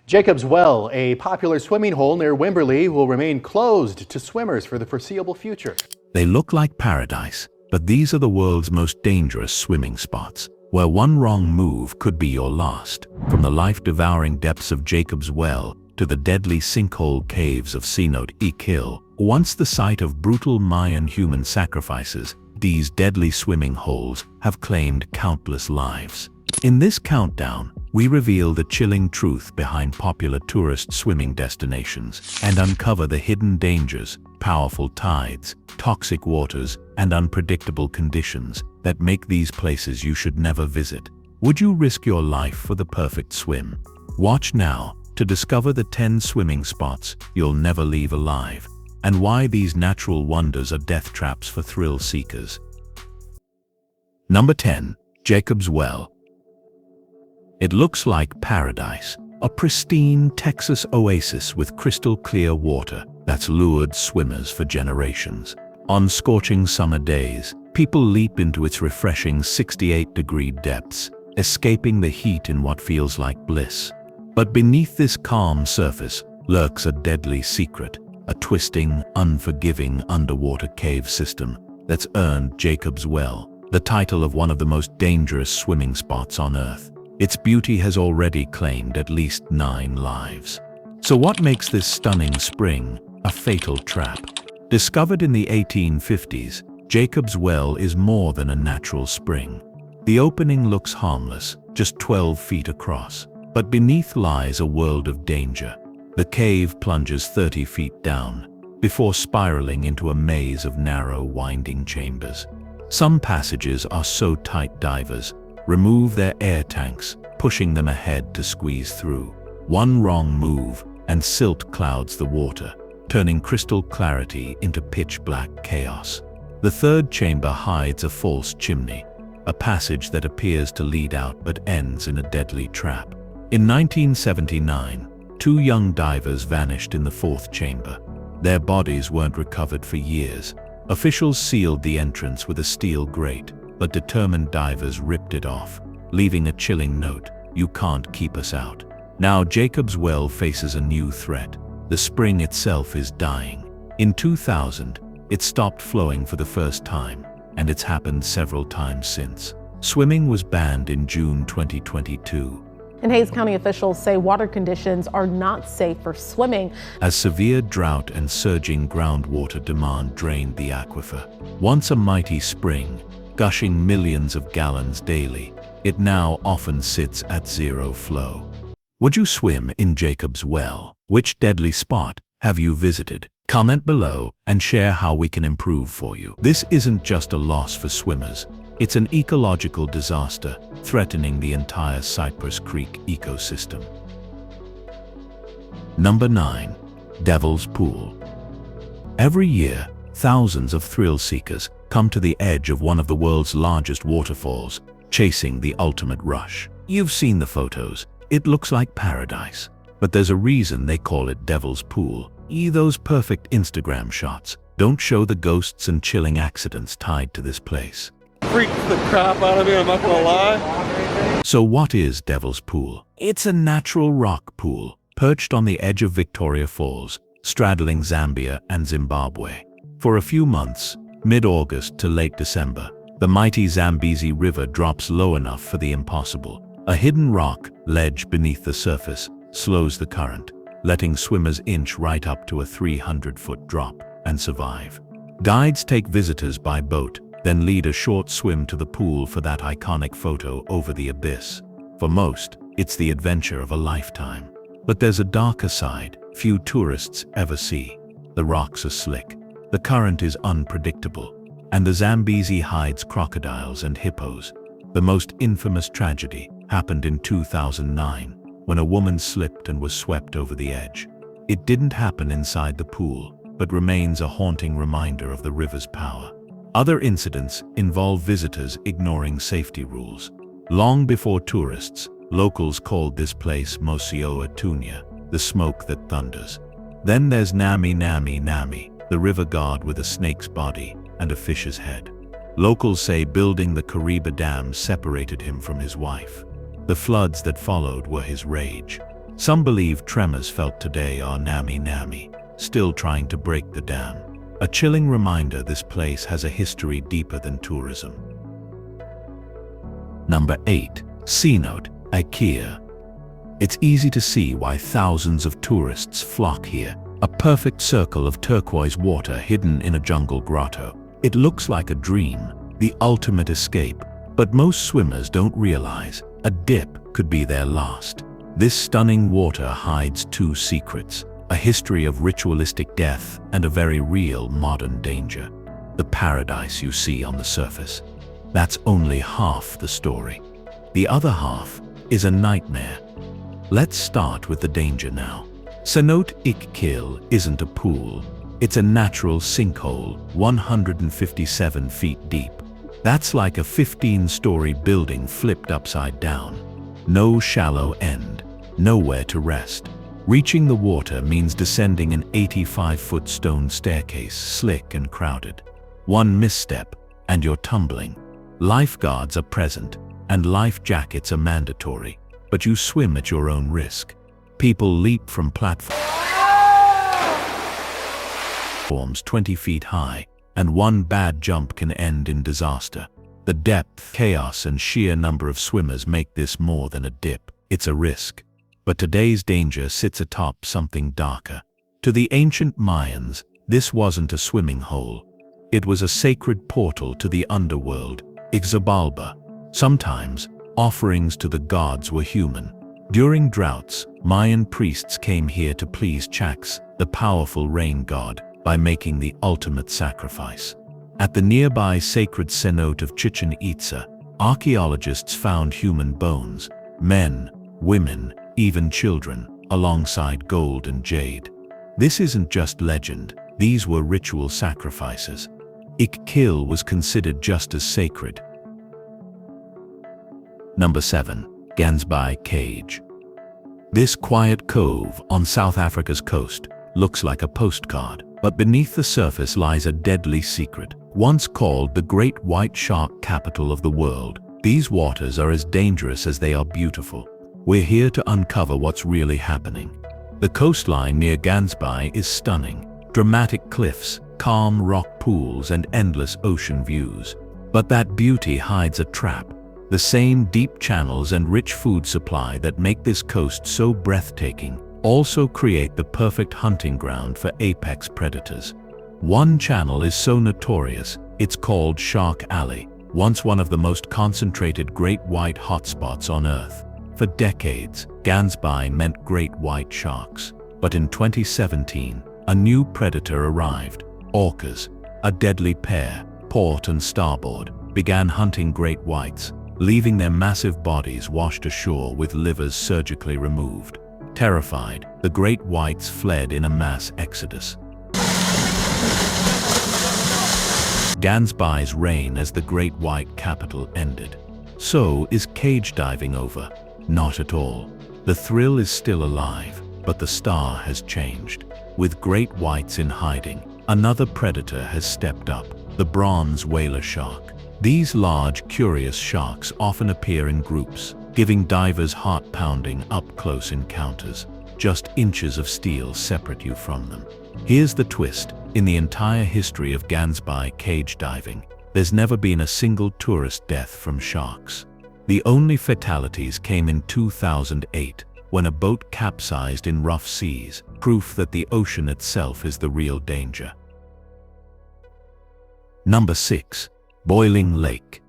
Jacob's Well, a popular swimming hole near Wimberley, will remain closed to swimmers for the foreseeable future. They look like paradise, but these are the world's most dangerous swimming spots, where one wrong move could be your last. From the life-devouring depths of Jacob's Well to the deadly sinkhole caves of Cenote Ik Kil, once the site of brutal Mayan human sacrifices, these deadly swimming holes have claimed countless lives. In this countdown, we reveal the chilling truth behind popular tourist swimming destinations and uncover the hidden dangers, powerful tides, toxic waters, and unpredictable conditions that make these places you should never visit. Would you risk your life for the perfect swim? Watch now to discover the 10 swimming spots you'll never leave alive, and why these natural wonders are death traps for thrill seekers. Number 10. Jacob's Well. It looks like paradise, a pristine Texas oasis with crystal clear water that's lured swimmers for generations. On scorching summer days, people leap into its refreshing 68-degree depths, escaping the heat in what feels like bliss. But beneath this calm surface lurks a deadly secret, a twisting, unforgiving underwater cave system that's earned Jacob's Well the title of one of the most dangerous swimming spots on Earth. Its beauty has already claimed at least 9 lives. So what makes this stunning spring a fatal trap? Discovered in the 1850s, Jacob's Well is more than a natural spring. The opening looks harmless, just 12 feet across, but beneath lies a world of danger. The cave plunges 30 feet down, before spiraling into a maze of narrow, winding chambers. Some passages are so tight divers remove their air tanks, pushing them ahead to squeeze through. One wrong move and silt clouds the water, turning crystal clarity into pitch-black chaos. The third chamber hides a false chimney, a passage that appears to lead out but ends in a deadly trap. In 1979, 2 young divers vanished in the 4th chamber. Their bodies weren't recovered for years. Officials sealed the entrance with a steel grate, but determined divers ripped it off, leaving a chilling note: "You can't keep us out." Now Jacob's Well faces a new threat. The spring itself is dying. In 2000, it stopped flowing for the first time, and it's happened several times since. Swimming was banned in June 2022. And Hays County officials say water conditions are not safe for swimming, as severe drought and surging groundwater demand drained the aquifer. Once a mighty spring, gushing millions of gallons daily, it now often sits at zero flow. Would you swim in Jacob's Well? Which deadly spot have you visited? Comment below and share how we can improve for you. This isn't just a loss for swimmers, it's an ecological disaster threatening the entire Cypress Creek ecosystem. Number 9. Devil's Pool. Every year, thousands of thrill seekers come to the edge of one of the world's largest waterfalls, chasing the ultimate rush. You've seen the photos. It looks like paradise. But there's a reason they call it Devil's Pool. Those perfect Instagram shots don't show the ghosts and chilling accidents tied to this place. Freaks the crap out of me, I'm not gonna lie. So what is Devil's Pool? It's a natural rock pool, perched on the edge of Victoria Falls, straddling Zambia and Zimbabwe. For a few months, mid-August to late December, the mighty Zambezi River drops low enough for the impossible. A hidden rock ledge beneath the surface slows the current, letting swimmers inch right up to a 300-foot drop and survive. Guides take visitors by boat, then lead a short swim to the pool for that iconic photo over the abyss. For most, it's the adventure of a lifetime. But there's a darker side few tourists ever see. The rocks are slick, the current is unpredictable, and the Zambezi hides crocodiles and hippos. The most infamous tragedy happened in 2009, when a woman slipped and was swept over the edge. It didn't happen inside the pool, but remains a haunting reminder of the river's power. Other incidents involve visitors ignoring safety rules. Long before tourists, locals called this place Mosioa Tunya, the smoke that thunders. Then there's Nami Nami Nami, the river god with a snake's body and a fish's head. Locals say building the Kariba Dam separated him from his wife. The floods that followed were his rage. Some believe tremors felt today are nami-nami, still trying to break the dam. A chilling reminder this place has a history deeper than tourism. Number 8. Cenote Ik Kil. It's easy to see why thousands of tourists flock here. A perfect circle of turquoise water hidden in a jungle grotto. It looks like a dream, the ultimate escape, but most swimmers don't realize a dip could be their last. This stunning water hides two secrets: a history of ritualistic death and a very real modern danger. The paradise you see on the surface, that's only half the story. The other half is a nightmare. Let's start with the danger now. Cenote Ik Kil isn't a pool. It's a natural sinkhole, 157 feet deep. That's like a 15-story building flipped upside down. No shallow end, nowhere to rest. Reaching the water means descending an 85-foot stone staircase, slick and crowded. One misstep, and you're tumbling. Lifeguards are present, and life jackets are mandatory, but you swim at your own risk. People leap from platforms 20 feet high, and one bad jump can end in disaster. The depth, chaos, and sheer number of swimmers make this more than a dip. It's a risk. But today's danger sits atop something darker. To the ancient Mayans, this wasn't a swimming hole. It was a sacred portal to the underworld, Zimbabwe. Sometimes, offerings to the gods were human. During droughts, Mayan priests came here to please Chaks, the powerful rain god, by making the ultimate sacrifice. At the nearby sacred cenote of Chichen Itza, archaeologists found human bones, men, women, even children, alongside gold and jade. This isn't just legend, these were ritual sacrifices. Ik Kil was considered just as sacred. Number 7. Gansbaai Cage. This quiet cove on South Africa's coast looks like a postcard, but beneath the surface lies a deadly secret. Once called the Great White Shark Capital of the world, these waters are as dangerous as they are beautiful. We're here to uncover what's really happening. The coastline near Gansbaai is stunning. Dramatic cliffs, calm rock pools, and endless ocean views. But that beauty hides a trap. The same deep channels and rich food supply that make this coast so breathtaking also create the perfect hunting ground for apex predators. One channel is so notorious, it's called Shark Alley, once one of the most concentrated great white hotspots on Earth. For decades, Gansbaai meant great white sharks. But in 2017, a new predator arrived. Orcas, a deadly pair, port and starboard, began hunting great whites, leaving their massive bodies washed ashore with livers surgically removed. Terrified, the great whites fled in a mass exodus. Gansbaai's reign as the great white capital ended. So is cage diving over? Not at all. The thrill is still alive, but the star has changed. With great whites in hiding, another predator has stepped up, the bronze whaler shark. These large, curious sharks often appear in groups, giving divers heart-pounding, up-close encounters. Just inches of steel separate you from them. Here's the twist. In the entire history of Gansbaai cage diving, there's never been a single tourist death from sharks. The only fatalities came in 2008, when a boat capsized in rough seas, proof that the ocean itself is the real danger. Number 6. Boiling Lake.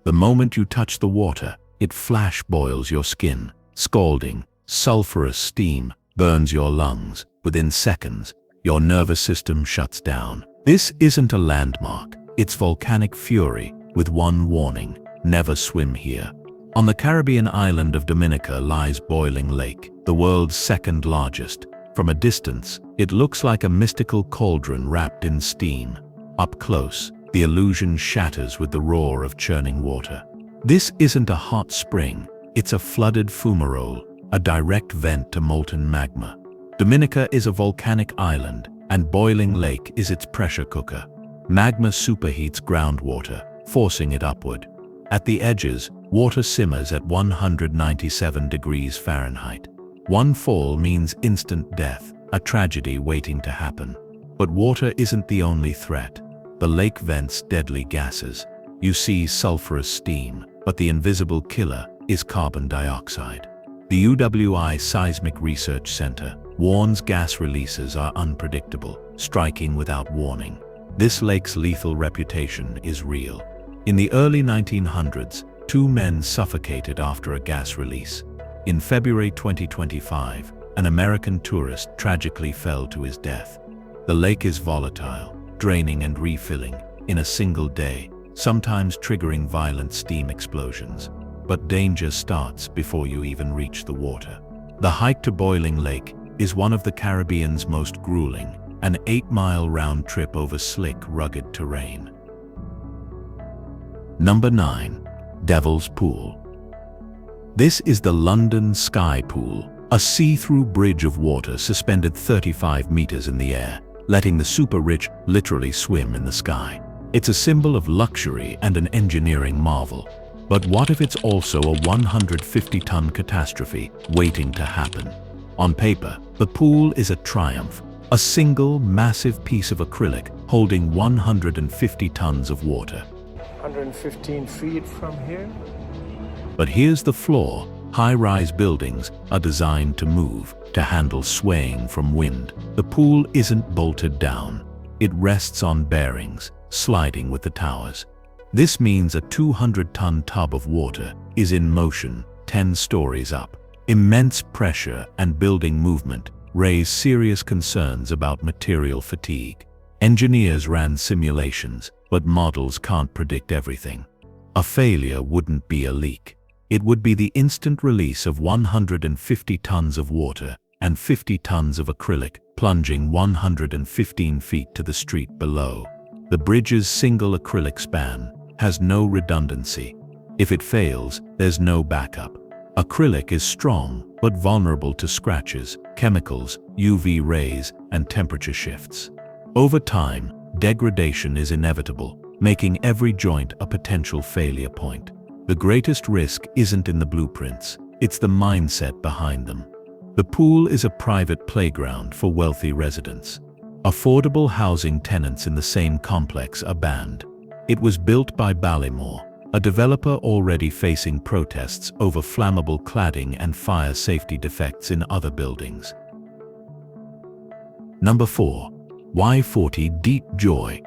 The moment you touch the water, it flash boils your skin. Scalding, sulfurous steam burns your lungs. Within seconds, your nervous system shuts down. This isn't a landmark, it's volcanic fury, with one warning: never swim here. On the Caribbean island of Dominica lies Boiling Lake, the world's second largest. From a distance, it looks like a mystical cauldron wrapped in steam. Up close, the illusion shatters with the roar of churning water. This isn't a hot spring, it's a flooded fumarole, a direct vent to molten magma. Dominica is a volcanic island, and Boiling Lake is its pressure cooker. Magma superheats groundwater, forcing it upward. At the edges, water simmers at 197 degrees Fahrenheit. One fall means instant death, a tragedy waiting to happen. But water isn't the only threat. The lake vents deadly gases. You see sulfurous steam, but the invisible killer is carbon dioxide. The UWI Seismic Research Center warns gas releases are unpredictable, striking without warning. This lake's lethal reputation is real. In the early 1900s, 2 men suffocated after a gas release. In February 2025, an American tourist tragically fell to his death. The lake is volatile, draining and refilling in a single day, sometimes triggering violent steam explosions. But danger starts before you even reach the water. The hike to Boiling Lake is one of the Caribbean's most grueling, an 8-mile round trip over slick, rugged terrain. Number 9. Devil's Pool. This is the London Sky Pool, a see-through bridge of water suspended 35 meters in the air, letting the super-rich literally swim in the sky. It's a symbol of luxury and an engineering marvel. But what if it's also a 150-ton catastrophe waiting to happen? On paper, the pool is a triumph, a single massive piece of acrylic holding 150 tons of water. 115 feet from here. But here's the flaw. High-rise buildings are designed to move, to handle swaying from wind. The pool isn't bolted down. It rests on bearings, sliding with the towers. This means a 200-ton tub of water is in motion 10 stories up. Immense pressure and building movement raise serious concerns about material fatigue. Engineers ran simulations, but models can't predict everything. A failure wouldn't be a leak. It would be the instant release of 150 tons of water and 50 tons of acrylic, plunging 115 feet to the street below. The bridge's single acrylic span has no redundancy. If it fails, there's no backup. Acrylic is strong, but vulnerable to scratches, chemicals, UV rays, and temperature shifts. Over time, degradation is inevitable, making every joint a potential failure point. The greatest risk isn't in the blueprints, it's the mindset behind them. The pool is a private playground for wealthy residents. Affordable housing tenants in the same complex are banned. It was built by Ballymore, a developer already facing protests over flammable cladding and fire safety defects in other buildings. Number 4. Y40 Deep Joy.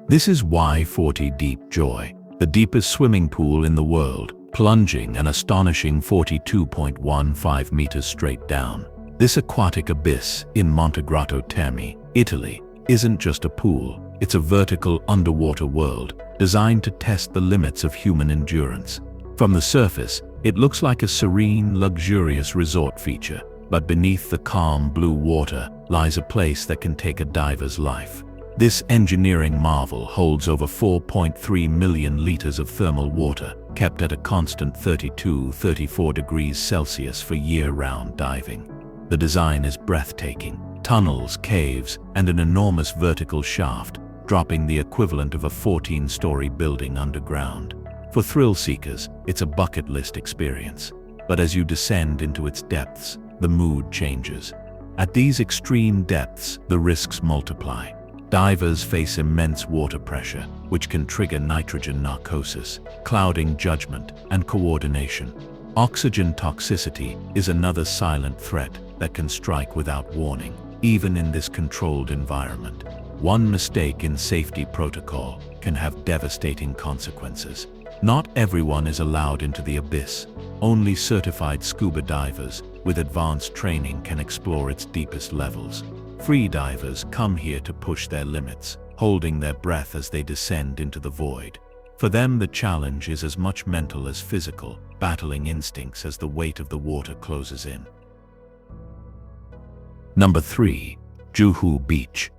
This is Y40 Deep Joy, the deepest swimming pool in the world, plunging an astonishing 42.15 meters straight down. This aquatic abyss in Montegrotto Terme, Italy, isn't just a pool, it's a vertical underwater world designed to test the limits of human endurance. From the surface, it looks like a serene, luxurious resort feature, but beneath the calm blue water lies a place that can take a diver's life. This engineering marvel holds over 4.3 million liters of thermal water, kept at a constant 32-34 degrees Celsius for year-round diving. The design is breathtaking. Tunnels, caves, and an enormous vertical shaft, dropping the equivalent of a 14-story building underground. For thrill seekers, it's a bucket list experience. But as you descend into its depths, the mood changes. At these extreme depths, the risks multiply. Divers face immense water pressure, which can trigger nitrogen narcosis, clouding judgment and coordination. Oxygen toxicity is another silent threat that can strike without warning, even in this controlled environment. One mistake in safety protocol can have devastating consequences. Not everyone is allowed into the abyss. Only certified scuba divers with advanced training can explore its deepest levels. Free divers come here to push their limits, holding their breath as they descend into the void. For them, the challenge is as much mental as physical, battling instincts as the weight of the water closes in. Number 3. Juhu Beach.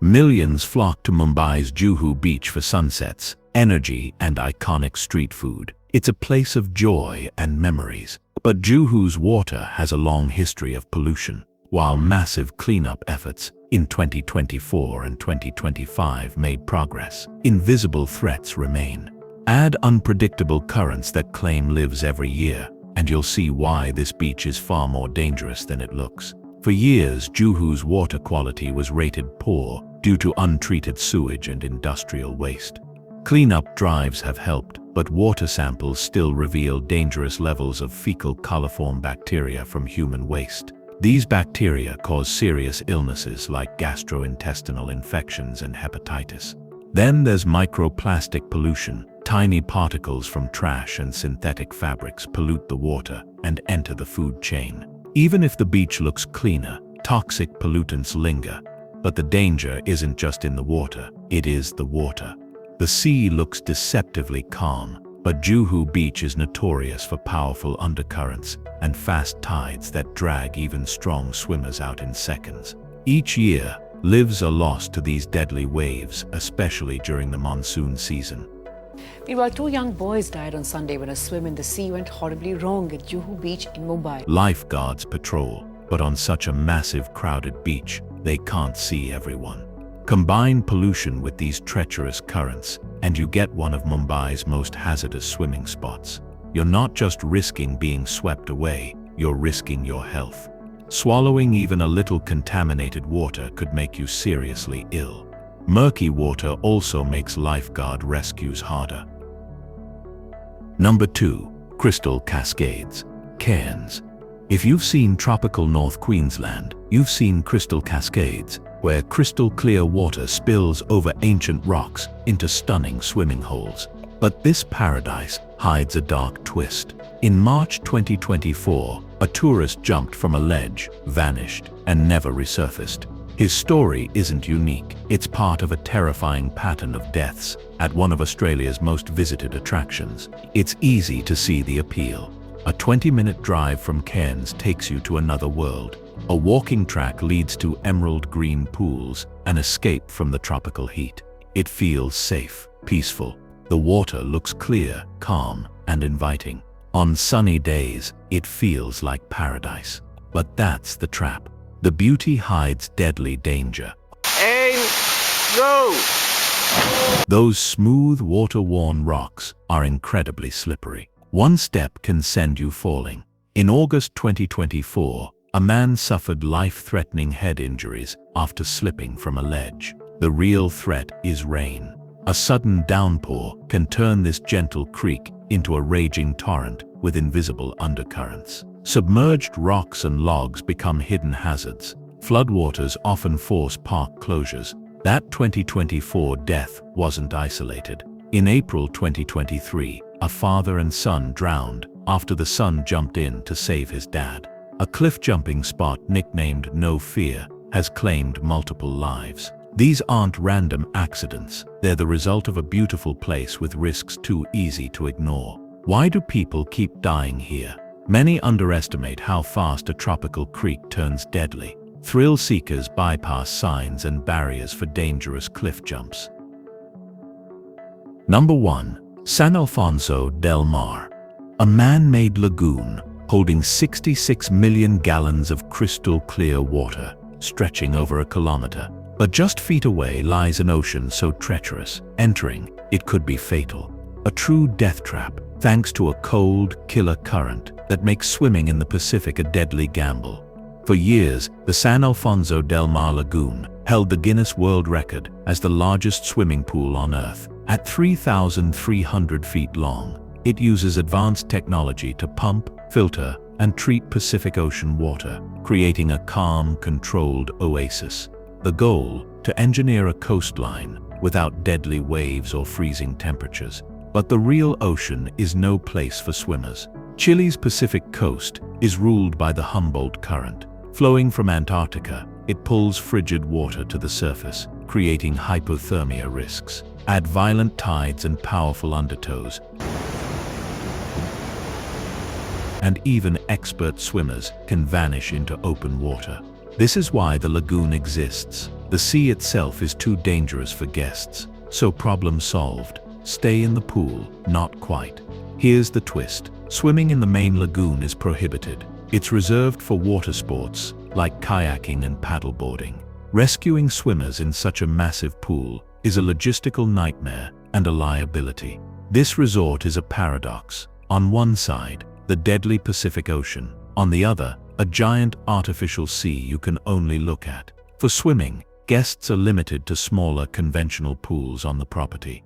Millions flock to Mumbai's Juhu Beach for sunsets, energy, and iconic street food. It's a place of joy and memories. But Juhu's water has a long history of pollution. While massive cleanup efforts in 2024 and 2025 made progress, invisible threats remain. Add unpredictable currents that claim lives every year, and you'll see why this beach is far more dangerous than it looks. For years, Juhu's water quality was rated poor due to untreated sewage and industrial waste. Cleanup drives have helped, but water samples still reveal dangerous levels of fecal coliform bacteria from human waste. These bacteria cause serious illnesses like gastrointestinal infections and hepatitis. Then there's microplastic pollution. Tiny particles from trash and synthetic fabrics pollute the water and enter the food chain. Even if the beach looks cleaner, toxic pollutants linger. But the danger isn't just in the water, it is the water. The sea looks deceptively calm, but Juhu Beach is notorious for powerful undercurrents and fast tides that drag even strong swimmers out in seconds. Each year, lives are lost to these deadly waves, especially during the monsoon season. Meanwhile, 2 young boys died on Sunday when a swim in the sea went horribly wrong at Juhu Beach in Mumbai. Lifeguards patrol, but on such a massive, crowded beach, they can't see everyone. Combine pollution with these treacherous currents, and you get one of Mumbai's most hazardous swimming spots. You're not just risking being swept away, you're risking your health. Swallowing even a little contaminated water could make you seriously ill. Murky water also makes lifeguard rescues harder. Number 2. Crystal Cascades, Cairns. If you've seen tropical North Queensland, you've seen crystal cascades, where crystal clear water spills over ancient rocks into stunning swimming holes. But this paradise hides a dark twist. In March 2024, a tourist jumped from a ledge, vanished, and never resurfaced. His story isn't unique. It's part of a terrifying pattern of deaths at one of Australia's most visited attractions. It's easy to see the appeal. A 20-minute drive from Cairns takes you to another world. A walking track leads to emerald green pools, an escape from the tropical heat. It feels safe, peaceful. The water looks clear, calm, and inviting. On sunny days, it feels like paradise. But that's the trap. The beauty hides deadly danger. Aim, go! Those smooth, water-worn rocks are incredibly slippery. One step can send you falling. In August 2024, a man suffered life-threatening head injuries after slipping from a ledge. The real threat is rain. A sudden downpour can turn this gentle creek into a raging torrent with invisible undercurrents. Submerged rocks and logs become hidden hazards. Floodwaters often force park closures. That 2024 death wasn't isolated. In April 2023, a father and son drowned after the son jumped in to save his dad. A cliff-jumping spot nicknamed No Fear has claimed multiple lives. These aren't random accidents. They're the result of a beautiful place with risks too easy to ignore. Why do people keep dying here? Many underestimate how fast a tropical creek turns deadly. Thrill seekers bypass signs and barriers for dangerous cliff jumps. Number 1. San Alfonso del Mar, a man-made lagoon holding 66 million gallons of crystal clear water, stretching over a kilometer. But just feet away lies an ocean so treacherous, entering it could be fatal. A true death trap, thanks to a cold, killer current that makes swimming in the Pacific a deadly gamble. For years, the San Alfonso del Mar Lagoon held the Guinness World Record as the largest swimming pool on Earth. At 3,300 feet long, it uses advanced technology to pump, filter, and treat Pacific Ocean water, creating a calm, controlled oasis. The goal, to engineer a coastline without deadly waves or freezing temperatures. But the real ocean is no place for swimmers. Chile's Pacific coast is ruled by the Humboldt Current. Flowing from Antarctica, it pulls frigid water to the surface, creating hypothermia risks. Add violent tides and powerful undertows, and even expert swimmers can vanish into open water. This is why the lagoon exists. The sea itself is too dangerous for guests, so problem solved. Stay in the pool, not quite. Here's the twist. Swimming in the main lagoon is prohibited. It's reserved for water sports, like kayaking and paddleboarding. Rescuing swimmers in such a massive pool is a logistical nightmare and a liability. This resort is a paradox. On one side, the deadly Pacific Ocean. On the other, a giant artificial sea you can only look at. For swimming, guests are limited to smaller conventional pools on the property.